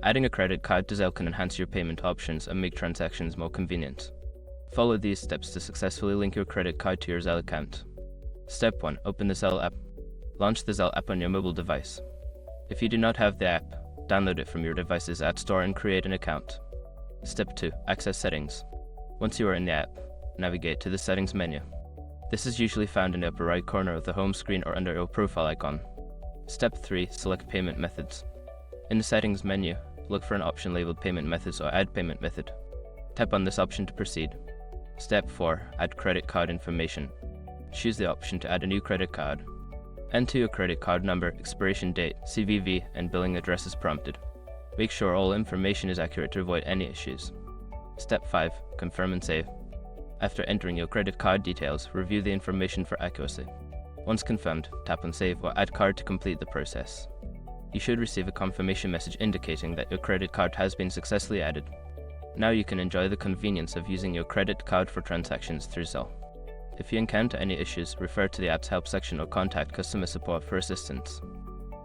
Adding a credit card to Zelle can enhance your payment options and make transactions more convenient. Follow these steps to successfully link your credit card to your Zelle account. Step 1. Open the Zelle app. Launch the Zelle app on your mobile device. If you do not have the app, download it from your device's App Store and create an account. Step 2. Access settings. Once you are in the app, navigate to the settings menu. This is usually found in the upper right corner of the home screen or under your profile icon. Step 3. Select payment methods. In the settings menu, look for an option labeled payment methods or add payment method. Tap on this option to proceed. Step 4. Add credit card information. Choose the option to add a new credit card. Enter your credit card number, expiration date, CVV, and billing address as prompted. Make sure all information is accurate to avoid any issues. Step 5. Confirm and save. After entering your credit card details, review the information for accuracy. Once confirmed, tap on Save or Add Card to complete the process. You should receive a confirmation message indicating that your credit card has been successfully added. Now you can enjoy the convenience of using your credit card for transactions through Zelle. If you encounter any issues, refer to the app's help section or contact customer support for assistance.